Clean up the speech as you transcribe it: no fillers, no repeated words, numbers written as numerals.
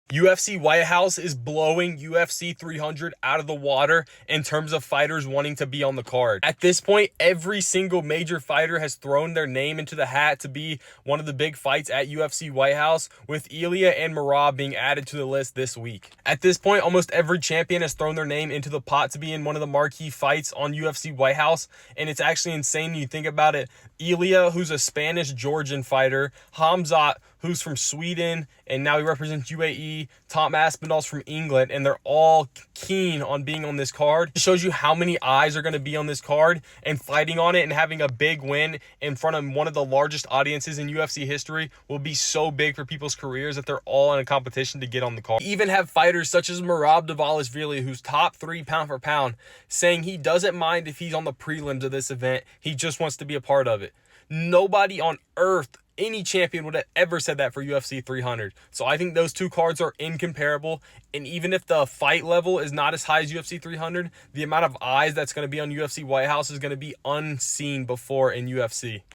UFC White House is blowing UFC 300 out of the water in terms of fighters wanting to be on the card. At this point, every single major fighter has thrown their name into the hat to be one of the big fights at UFC White House, with Ilya and Merab being added to the list this week. At this point, almost every champion has thrown their name into the pot to be in one of the marquee fights on UFC White House, and it's actually insane when you think about it. Ilya, who's a Spanish-Georgian fighter, Hamzat, who's from Sweden, and now he represents UAE, Tom Aspinall's from England, and they're all keen on being on this card. It shows you how many eyes are going to be on this card, and fighting on it and having a big win in front of one of the largest audiences in UFC history will be so big for people's careers that they're all in a competition to get on the card. You even have fighters such as Merab Dvalishvili, who's top 3 pound for pound, saying he doesn't mind if he's on the prelims of this event. He just wants to be a part of it. Nobody on earth, any champion, would have ever said that for UFC 300. So I think those two cards are incomparable. And even if the fight level is not as high as UFC 300, the amount of eyes that's going to be on UFC White House is going to be unseen before in UFC.